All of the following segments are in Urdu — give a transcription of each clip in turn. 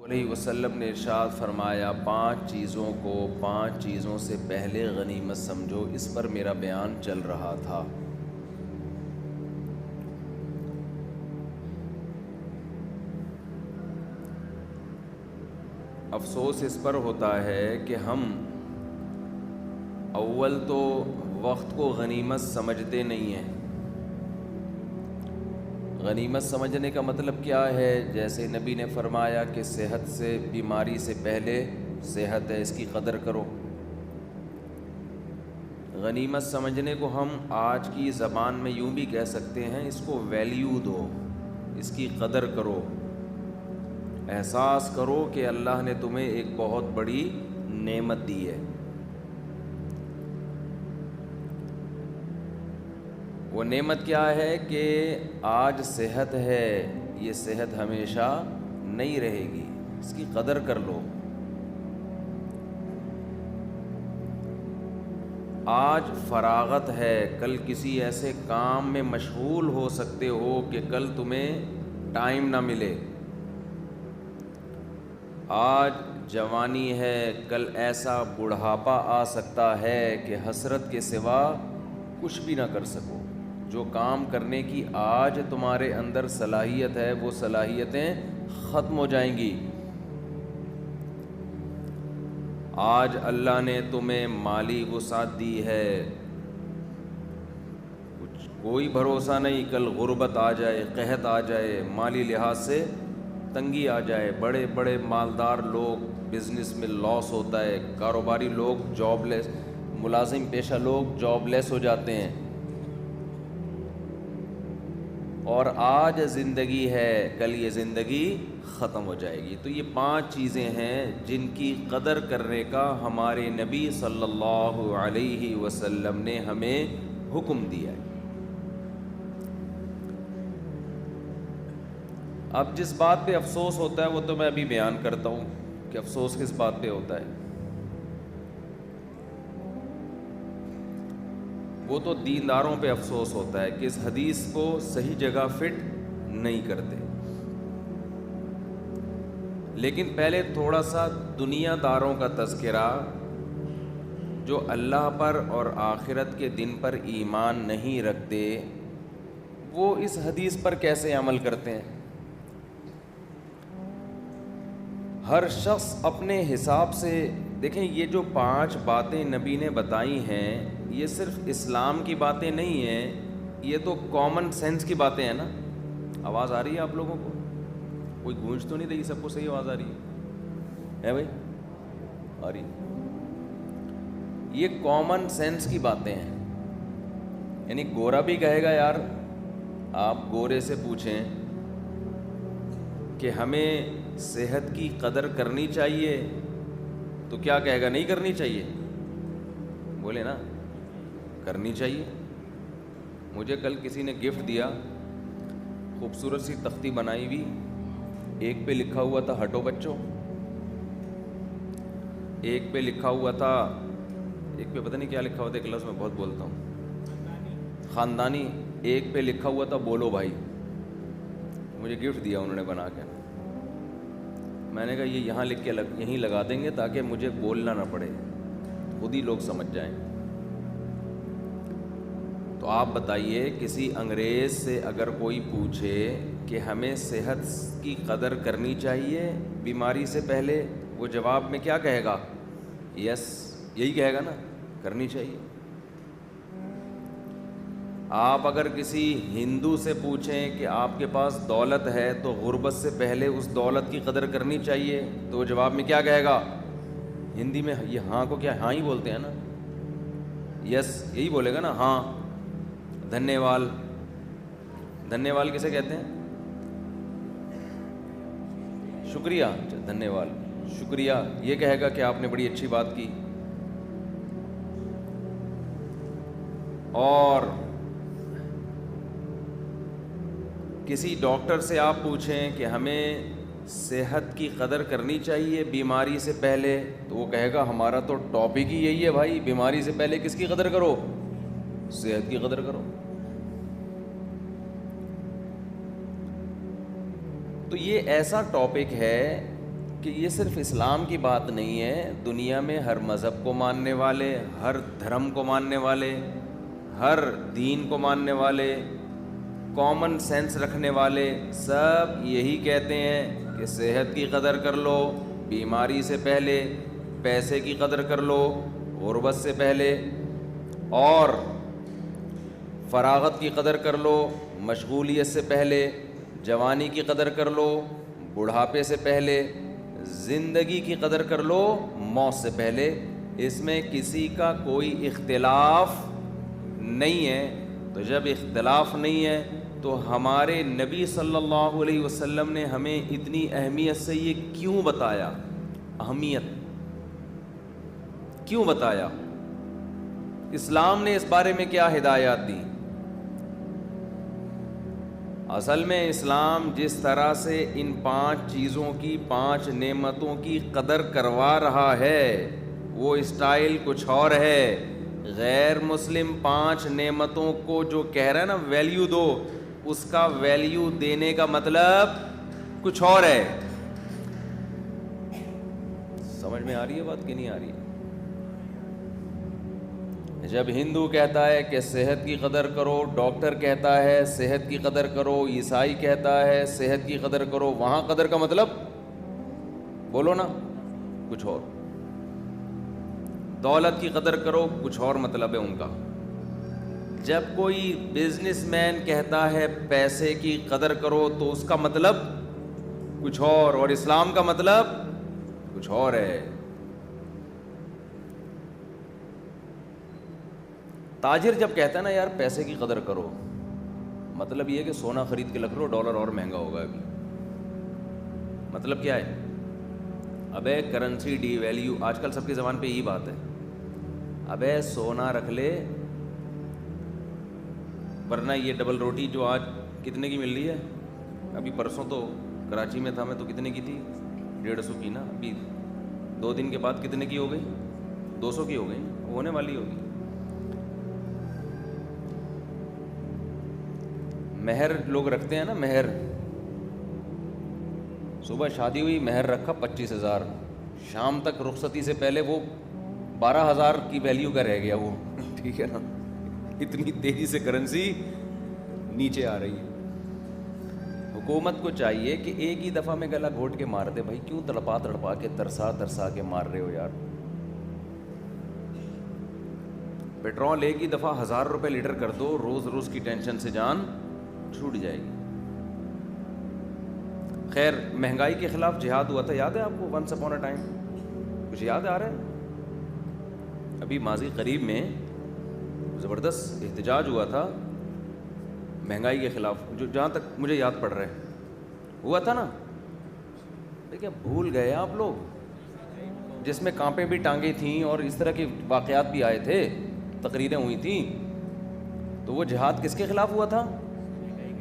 علیہ وسلم نے ارشاد فرمایا 5 چیزوں کو 5 چیزوں سے پہلے غنیمت سمجھو، اس پر میرا بیان چل رہا تھا۔ افسوس اس پر ہوتا ہے کہ ہم اول تو وقت کو غنیمت سمجھتے نہیں ہیں۔ غنیمت سمجھنے کا مطلب کیا ہے؟ جیسے نبی نے فرمایا کہ صحت سے، بیماری سے پہلے صحت ہے، اس کی قدر کرو۔ غنیمت سمجھنے کو ہم آج کی زبان میں یوں بھی کہہ سکتے ہیں، اس کو ویلیو دو، اس کی قدر کرو، احساس کرو کہ اللہ نے تمہیں ایک بہت بڑی نعمت دی ہے۔ وہ نعمت کیا ہے کہ آج صحت ہے، یہ صحت ہمیشہ نہیں رہے گی، اس کی قدر کر لو۔ آج فراغت ہے، کل کسی ایسے کام میں مشغول ہو سکتے ہو کہ کل تمہیں ٹائم نہ ملے۔ آج جوانی ہے، کل ایسا بڑھاپا آ سکتا ہے کہ حسرت کے سوا کچھ بھی نہ کر سکو۔ جو کام کرنے کی آج تمہارے اندر صلاحیت ہے، وہ صلاحیتیں ختم ہو جائیں گی۔ آج اللہ نے تمہیں مالی وسعت دی ہے، کوئی بھروسہ نہیں، کل غربت آ جائے، قحط آ جائے، مالی لحاظ سے تنگی آ جائے۔ بڑے بڑے مالدار لوگ بزنس میں لاس ہوتا ہے، کاروباری لوگ جاب لیس، ملازم پیشہ لوگ جاب لیس ہو جاتے ہیں۔ اور آج زندگی ہے، کل یہ زندگی ختم ہو جائے گی۔ تو یہ 5 چیزیں ہیں جن کی قدر کرنے کا ہمارے نبی صلی اللہ علیہ وسلم نے ہمیں حکم دیا ہے۔ اب جس بات پہ افسوس ہوتا ہے وہ تو میں ابھی بیان کرتا ہوں کہ افسوس کس بات پہ ہوتا ہے۔ وہ تو دینداروں پہ افسوس ہوتا ہے کہ اس حدیث کو صحیح جگہ فٹ نہیں کرتے۔ لیکن پہلے تھوڑا سا دنیا داروں کا تذکرہ، جو اللہ پر اور آخرت کے دن پر ایمان نہیں رکھتے، وہ اس حدیث پر کیسے عمل کرتے ہیں۔ ہر شخص اپنے حساب سے دیکھیں، یہ جو 5 باتیں نبی نے بتائی ہیں، یہ صرف اسلام کی باتیں نہیں ہیں، یہ تو کامن سینس کی باتیں ہیں نا۔ آواز آ رہی ہے آپ لوگوں کو؟ کوئی گونج تو نہیں رہی؟ سب کو صحیح آواز آ رہی ہے بھائی؟ آ رہی؟ یہ کامن سینس کی باتیں ہیں، یعنی گورا بھی کہے گا یار، آپ گورے سے پوچھیں کہ ہمیں صحت کی قدر کرنی چاہیے تو کیا کہے گا؟ نہیں کرنی چاہیے؟ بولے نا، کرنی چاہیے۔ مجھے کل کسی نے گفٹ دیا، خوبصورت سی تختی بنائی ہوئی، ایک پہ لکھا ہوا تھا ہٹو بچوں، ایک پہ لکھا ہوا تھا، ایک پہ پتہ نہیں کیا لکھا ہوا تھا، ایک لفظ میں بہت بولتا ہوں، خاندانی، ایک پہ لکھا ہوا تھا بولو بھائی۔ مجھے گفٹ دیا انہوں نے بنا کے، میں نے کہا یہ یہاں لکھ کے یہیں لگا دیں گے تاکہ مجھے بولنا نہ پڑے، خود ہی لوگ سمجھ جائیں۔ تو آپ بتائیے، کسی انگریز سے اگر کوئی پوچھے کہ ہمیں صحت کی قدر کرنی چاہیے بیماری سے پہلے، وہ جواب میں کیا کہے گا؟ یس، یہی کہے گا نا، کرنی چاہیے۔ آپ اگر کسی ہندو سے پوچھیں کہ آپ کے پاس دولت ہے تو غربت سے پہلے اس دولت کی قدر کرنی چاہیے، تو وہ جواب میں کیا کہے گا؟ ہندی میں یہ ہاں کو کیا ہاں ہی بولتے ہیں نا، یس یہی بولے گا نا، ہاں۔ دھنیہ واد، دھنیہ واد کسے کہتے ہیں؟ شکریہ، دھنیہ واد، شکریہ، یہ کہے گا کہ آپ نے بڑی اچھی بات کی۔ اور کسی ڈاکٹر سے آپ پوچھیں کہ ہمیں صحت کی قدر کرنی چاہیے بیماری سے پہلے، تو وہ کہے گا ہمارا تو ٹاپک ہی یہی ہے بھائی، بیماری سے پہلے کس کی قدر کرو؟ صحت کی قدر کرو۔ تو یہ ایسا ٹاپک ہے کہ یہ صرف اسلام کی بات نہیں ہے، دنیا میں ہر مذہب کو ماننے والے، ہر دھرم کو ماننے والے، ہر دین کو ماننے والے، کامن سینس رکھنے والے سب یہی کہتے ہیں کہ صحت کی قدر کر لو بیماری سے پہلے، پیسے کی قدر کر لو غربت سے پہلے، اور فراغت کی قدر کر لو مشغولیت سے پہلے، جوانی کی قدر کر لو بڑھاپے سے پہلے، زندگی کی قدر کر لو موت سے پہلے۔ اس میں کسی کا کوئی اختلاف نہیں ہے۔ تو جب اختلاف نہیں ہے تو ہمارے نبی صلی اللہ علیہ وسلم نے ہمیں اتنی اہمیت سے یہ کیوں بتایا؟ اہمیت کیوں بتایا؟ اسلام نے اس بارے میں کیا ہدایات دی؟ اصل میں اسلام جس طرح سے ان 5 چیزوں کی، 5 نعمتوں کی قدر کروا رہا ہے وہ اسٹائل کچھ اور ہے۔ غیر مسلم 5 نعمتوں کو جو کہہ رہا ہے نا ویلیو دو، اس کا ویلیو دینے کا مطلب کچھ اور ہے۔ سمجھ میں آ رہی ہے بات کہ نہیں آ رہی ہے؟ جب ہندو کہتا ہے کہ صحت کی قدر کرو، ڈاکٹر کہتا ہے صحت کی قدر کرو، عیسائی کہتا ہے صحت کی قدر کرو، وہاں قدر کا مطلب بولو نا کچھ اور۔ دولت کی قدر کرو کچھ اور مطلب ہے ان کا۔ جب کوئی بزنس مین کہتا ہے پیسے کی قدر کرو تو اس کا مطلب کچھ اور اسلام کا مطلب کچھ اور ہے۔ تاجر جب کہتا ہے نا یار پیسے کی قدر کرو، مطلب یہ ہے کہ سونا خرید کے رکھ لو، ڈالر اور مہنگا ہوگا ابھی۔ مطلب کیا ہے؟ ابے کرنسی ڈی ویلیو، آج کل سب کی زبان پہ یہی بات ہے، ابے سونا رکھ لے ورنہ یہ ڈبل روٹی جو آج کتنے کی مل رہی ہے، ابھی پرسوں تو کراچی میں تھا میں تو کتنے کی تھی؟ 150 کی نا، ابھی 2 دن کے بعد کتنے کی ہو گئی؟ 200 کی ہو گئی، ہونے والی ہوگی۔ مہر لوگ رکھتے ہیں نا، مہر، صبح شادی ہوئی مہر رکھا 25,000، شام تک رخصتی سے پہلے وہ 12,000 کی ویلیو کا رہ گیا وہ، ٹھیک ہے نا؟ اتنی تیزی سے کرنسی نیچے آ رہی ہے۔ حکومت کو چاہیے کہ ایک ہی دفعہ میں گلا گھوٹ کے مار دے، بھائی کیوں تڑپا تڑپا کے ترسا کے مار رہے ہو یار؟ پیٹرول ایک ہی دفعہ 1000 روپے لیٹر کر دو، روز روز کی ٹینشن سے جان چھوٹ جائے گی۔ خیر، مہنگائی کے خلاف جہاد ہوا تھا، یاد ہے آپ کو؟ ونس اپون اے ٹائم، کچھ یاد آ رہا ہے؟ ابھی ماضی قریب میں زبردست احتجاج ہوا تھا مہنگائی کے خلاف، جو جہاں تک مجھے یاد پڑ رہا ہے ہوا تھا نا۔ دیکھیں بھول گئے آپ لوگ، جس میں کانپیں بھی ٹانگیں تھیں اور اس طرح کے واقعات بھی آئے تھے، تقریریں ہوئی تھیں، تو وہ جہاد کس کے خلاف ہوا تھا؟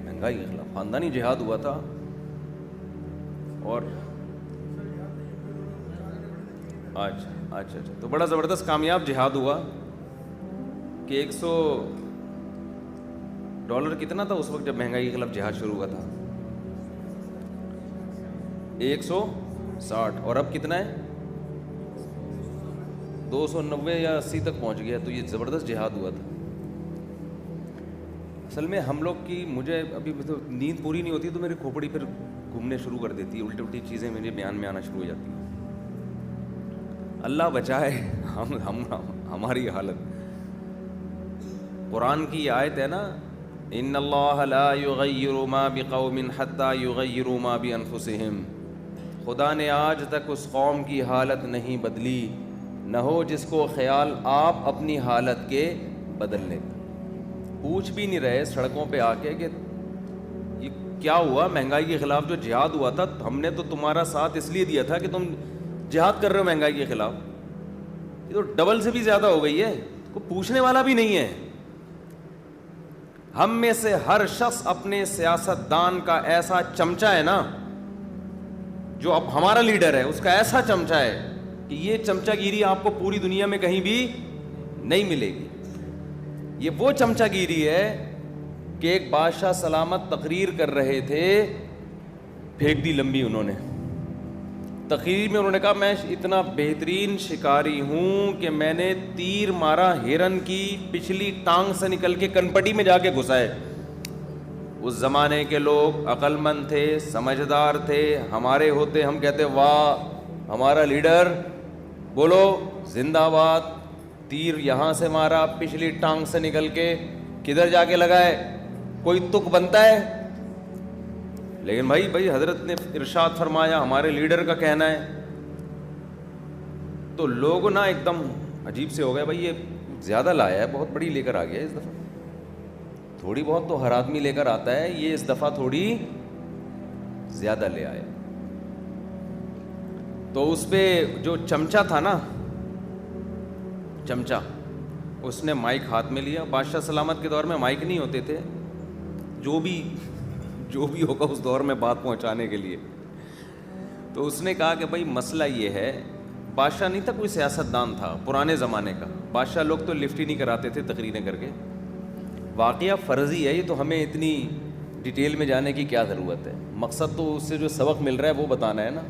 مہنگائی کے خلاف، خاندانی جہاد ہوا تھا۔ اور اچھا تو بڑا زبردست کامیاب جہاد ہوا کہ $100 کتنا تھا اس وقت جب مہنگائی کے خلاف جہاد شروع ہوا تھا؟ 160، اور اب کتنا ہے؟ 290 یا 80 تک پہنچ گیا۔ تو یہ زبردست جہاد ہوا تھا۔ اصل میں ہم لوگ کی، مجھے ابھی نیند پوری نہیں ہوتی تو میری کھوپڑی پھر گھومنے شروع کر دیتی ہے، الٹی چیزیں میرے بیان میں آنا شروع ہو جاتی ہیں۔ اللہ بچائے ہماری حالت۔ قرآن کی آیت ہے نا، ان اللہ لا یغیر ما بقوم حتی یغیروا ما بانفسہم، خدا نے آج تک اس قوم کی حالت نہیں بدلی، نہ ہو جس کو خیال آپ اپنی حالت کے بدل لیں۔ پوچھ بھی نہیں رہے سڑکوں پہ آ کے کہ یہ کیا ہوا؟ مہنگائی کے خلاف جو جہاد ہوا تھا، ہم نے تو تمہارا ساتھ اس لیے دیا تھا کہ تم جہاد کر رہے ہو مہنگائی کے خلاف، یہ تو ڈبل سے بھی زیادہ ہو گئی ہے، کوئی پوچھنے والا بھی نہیں ہے۔ ہم میں سے ہر شخص اپنے سیاست دان کا ایسا چمچہ ہے نا، جو اب ہمارا لیڈر ہے اس کا ایسا چمچہ ہے کہ یہ چمچہ گیری آپ کو پوری دنیا میں کہیں بھی نہیں ملے گی۔ یہ وہ چمچہ گیری ہے کہ ایک بادشاہ سلامت تقریر کر رہے تھے، پھینک دی لمبی انہوں نے، تقریر میں انہوں نے کہا میں اتنا بہترین شکاری ہوں کہ میں نے تیر مارا ہرن کی پچھلی ٹانگ سے نکل کے کنپٹی میں جا کے گھسا ہے. اس زمانے کے لوگ عقل مند تھے, سمجھدار تھے. ہمارے ہوتے ہم کہتے واہ ہمارا لیڈر, بولو زندہ باد, تیر یہاں سے مارا پچھلی ٹانگ سے نکل کے کدھر جا کے لگا ہے, کوئی تک بنتا ہے. لیکن بھائی حضرت نے ارشاد فرمایا, ہمارے لیڈر کا کہنا ہے, تو لوگ نا ایک دم عجیب سے ہو گئے, بھائی یہ زیادہ لایا ہے, بہت بڑی لے کر آ گیا اس دفعہ, تھوڑی بہت تو ہر آدمی لے کر آتا ہے, یہ اس دفعہ تھوڑی زیادہ لے آیا. تو اس پہ جو چمچا تھا نا, چمچا, اس نے مائک ہاتھ میں لیا. بادشاہ سلامت کے دور میں مائک نہیں ہوتے تھے, جو بھی ہوگا اس دور میں بات پہنچانے کے لیے. تو اس نے کہا کہ بھائی مسئلہ یہ ہے, بادشاہ نہیں تھا, کوئی سیاستدان تھا پرانے زمانے کا. بادشاہ لوگ تو لفٹ ہی نہیں کراتے تھے تقریریں کر کے. واقعہ فرضی ہے یہ, تو ہمیں اتنی ڈیٹیل میں جانے کی کیا ضرورت ہے, مقصد تو اس سے جو سبق مل رہا ہے وہ بتانا ہے نا.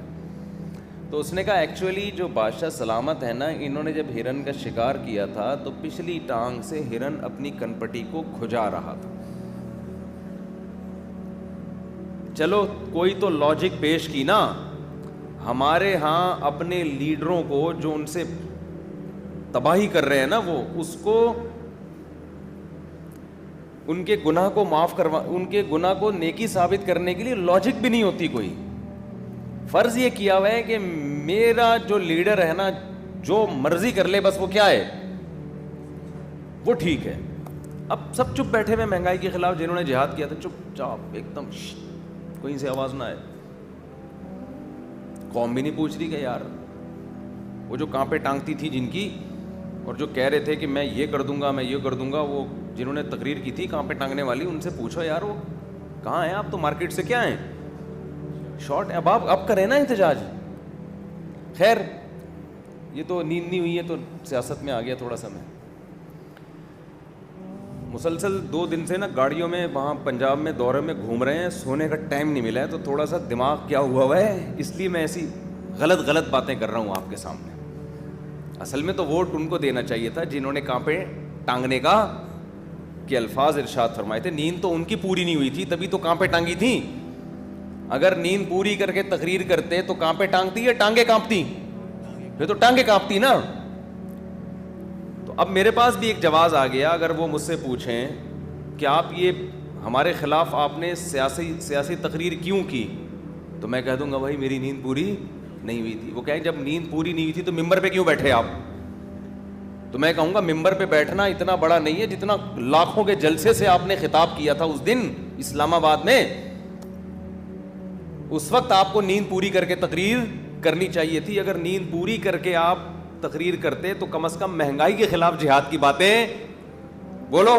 تو اس نے کہا ایکچولی جو بادشاہ سلامت ہے نا, انہوں نے جب ہرن کا شکار کیا تھا تو پچھلی ٹانگ سے ہرن اپنی کنپٹی کو کھجا رہا تھا. چلو کوئی تو لاجک پیش کی نا. ہمارے ہاں اپنے لیڈروں کو جو ان سے تباہی کر رہے ہیں نا, وہ اس کو ان کے گناہ کو معاف کروا, ان کے گناہ کو نیکی ثابت کرنے کے لیے لاجک بھی نہیں ہوتی کوئی. فرض یہ کیا ہوا ہے کہ میرا جو لیڈر ہے نا, جو مرضی کر لے بس وہ کیا ہے, وہ ٹھیک ہے. اب سب چپ بیٹھے ہوئے مہنگائی کے خلاف, جنہوں نے جہاد کیا تھا چپ چاپ ایک دم, کوئی سے آواز نہ آئے. قوم بھی نہیں پوچھ رہی کہ یار وہ جو کانپے ٹانگتی تھی جن کی, اور جو کہہ رہے تھے کہ میں یہ کر دوں گا میں یہ کر دوں گا, وہ جنہوں نے تقریر کی تھی کانپے ٹانگنے والی, ان سے پوچھو یار وہ کہاں ہیں آپ, تو مارکیٹ سے کیا ہیں شارٹ. اب کریں نا احتجاج. خیر یہ تو نیند نہیں ہوئی ہے تو سیاست میں آ گیا تھوڑا سا. میں مسلسل 2 دن سے نا گاڑیوں میں وہاں پنجاب میں دورے میں گھوم رہے ہیں, سونے کا ٹائم نہیں ملا ہے, تو تھوڑا سا دماغ کیا ہوا ہے, اس لیے میں ایسی غلط باتیں کر رہا ہوں آپ کے سامنے. اصل میں تو ووٹ ان کو دینا چاہیے تھا جنہوں نے کانپے ٹانگنے کا کہ الفاظ ارشاد فرمائے تھے. نیند تو ان کی پوری نہیں ہوئی تھی تبھی تو کانپے ٹانگی تھی. اگر نیند پوری کر کے تقریر کرتے تو کانپے ٹانگتی یا ٹانگیں کانپتی, پھر تو ٹانگیں کانپتی نا. تو اب میرے پاس بھی ایک جواز آ گیا. اگر وہ مجھ سے پوچھیں کہ آپ یہ ہمارے خلاف آپ نے سیاسی تقریر کیوں کی, تو میں کہہ دوں گا بھائی میری نیند پوری نہیں ہوئی تھی. وہ کہیں جب نیند پوری نہیں ہوئی تھی تو ممبر پہ کیوں بیٹھے آپ, تو میں کہوں گا ممبر پہ بیٹھنا اتنا بڑا نہیں ہے جتنا لاکھوں کے جلسے سے آپ نے خطاب کیا تھا اس دن اسلام آباد میں. اس وقت آپ کو نیند پوری کر کے تقریر کرنی چاہیے تھی. اگر نیند پوری کر کے آپ تقریر کرتے تو کم از کم مہنگائی کے خلاف جہاد کی باتیں بولو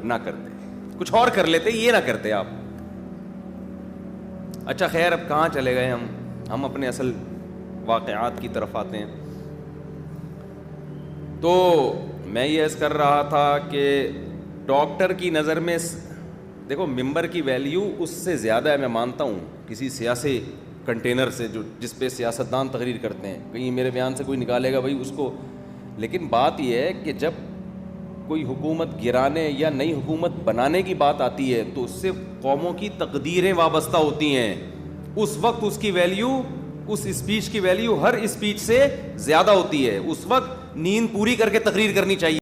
نہ کرتے, کچھ اور کر لیتے, یہ نہ کرتے آپ. اچھا خیر, اب کہاں چلے گئے ہم اپنے اصل واقعات کی طرف آتے ہیں. تو میں یہ عرض کر رہا تھا کہ ڈاکٹر کی نظر میں دیکھو ممبر کی ویلیو اس سے زیادہ ہے, میں مانتا ہوں, کسی سیاسی کنٹینر سے جس پہ سیاستدان تقریر کرتے ہیں. کہیں میرے بیان سے کوئی نکالے گا بھائی اس کو, لیکن بات یہ ہے کہ جب کوئی حکومت گرانے یا نئی حکومت بنانے کی بات آتی ہے تو اس سے قوموں کی تقدیریں وابستہ ہوتی ہیں. اس وقت اس کی ویلیو, اس اسپیچ کی ویلیو ہر اسپیچ سے زیادہ ہوتی ہے. اس وقت نیند پوری کر کے تقریر کرنی چاہیے.